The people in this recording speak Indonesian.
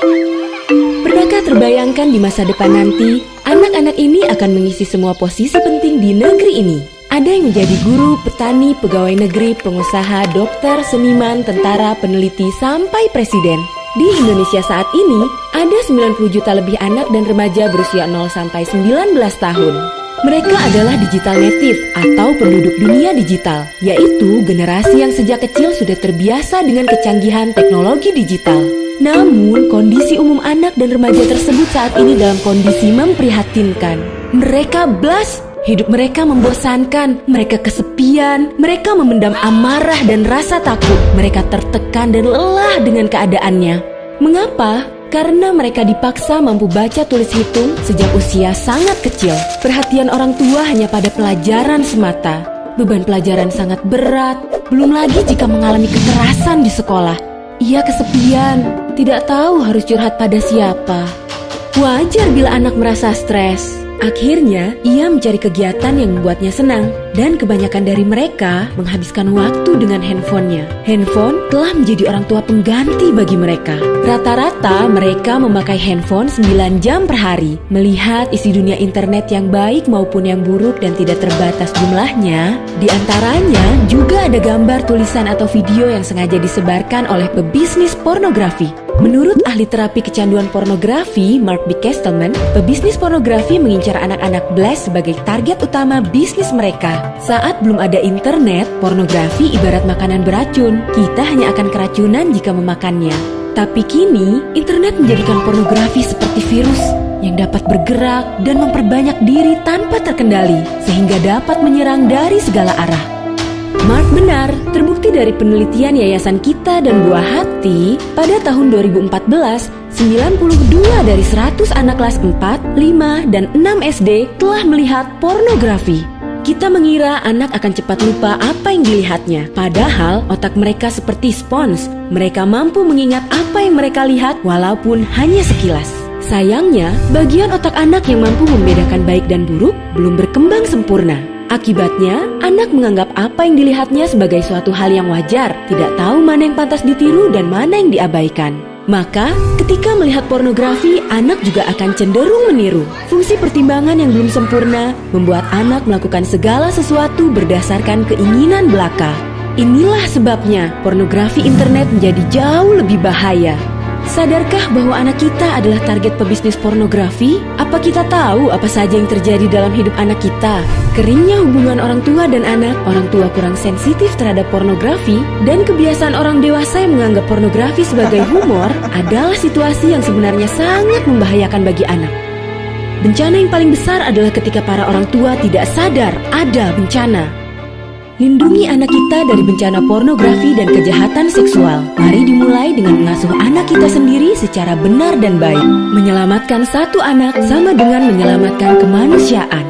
Pernahkah terbayangkan di masa depan nanti, anak-anak ini akan mengisi semua posisi penting di negeri ini? Ada yang menjadi guru, petani, pegawai negeri, pengusaha, dokter, seniman, tentara, peneliti, sampai presiden. Di Indonesia saat ini, ada 90 juta lebih anak dan remaja berusia 0 sampai 19 tahun. Mereka adalah digital native atau penduduk dunia digital, yaitu generasi yang sejak kecil sudah terbiasa dengan kecanggihan teknologi digital. Namun, kondisi umum anak dan remaja tersebut saat ini dalam kondisi memprihatinkan. Mereka blas. Hidup mereka membosankan, mereka kesepian, mereka memendam amarah dan rasa takut, mereka tertekan dan lelah dengan keadaannya. Mengapa? Karena mereka dipaksa mampu baca tulis hitung sejak usia sangat kecil. Perhatian orang tua hanya pada pelajaran semata. Beban pelajaran sangat berat, belum lagi jika mengalami kekerasan di sekolah. Ia kesepian, tidak tahu harus curhat pada siapa. Wajar bila anak merasa stres. Akhirnya, ia mencari kegiatan yang membuatnya senang, dan kebanyakan dari mereka menghabiskan waktu dengan handphonenya. Handphone telah menjadi orang tua pengganti bagi mereka. Rata-rata mereka memakai handphone 9 jam per hari, melihat isi dunia internet yang baik maupun yang buruk dan tidak terbatas jumlahnya. Di antaranya juga ada gambar, tulisan atau video yang sengaja disebarkan oleh pebisnis pornografi. Menurut ahli terapi kecanduan pornografi, Mark B. Kestelman, pebisnis pornografi mengincar anak-anak blast sebagai target utama bisnis mereka. Saat belum ada internet, pornografi ibarat makanan beracun. Kita hanya akan keracunan jika memakannya. Tapi kini, internet menjadikan pornografi seperti virus yang dapat bergerak dan memperbanyak diri tanpa terkendali, sehingga dapat menyerang dari segala arah. Mark benar, terbukti dari penelitian Yayasan Kita dan Buah Hati, pada tahun 2014, 92 dari 100 anak kelas 4, 5, dan 6 SD telah melihat pornografi. Kita mengira anak akan cepat lupa apa yang dilihatnya, padahal otak mereka seperti spons. Mereka mampu mengingat apa yang mereka lihat walaupun hanya sekilas. Sayangnya, bagian otak anak yang mampu membedakan baik dan buruk belum berkembang sempurna. Akibatnya, anak menganggap apa yang dilihatnya sebagai suatu hal yang wajar, tidak tahu mana yang pantas ditiru dan mana yang diabaikan. Maka, ketika melihat pornografi, anak juga akan cenderung meniru. Fungsi pertimbangan yang belum sempurna membuat anak melakukan segala sesuatu berdasarkan keinginan belaka. Inilah sebabnya pornografi internet menjadi jauh lebih bahaya. Sadarkah bahwa anak kita adalah target pebisnis pornografi? Apa kita tahu apa saja yang terjadi dalam hidup anak kita? Keringnya hubungan orang tua dan anak, orang tua kurang sensitif terhadap pornografi, dan kebiasaan orang dewasa yang menganggap pornografi sebagai humor adalah situasi yang sebenarnya sangat membahayakan bagi anak. Bencana yang paling besar adalah ketika para orang tua tidak sadar ada bencana. Lindungi anak kita dari bencana pornografi dan kejahatan seksual. Mari dimulai dengan mengasuh anak kita sendiri secara benar dan baik. Menyelamatkan satu anak sama dengan menyelamatkan kemanusiaan.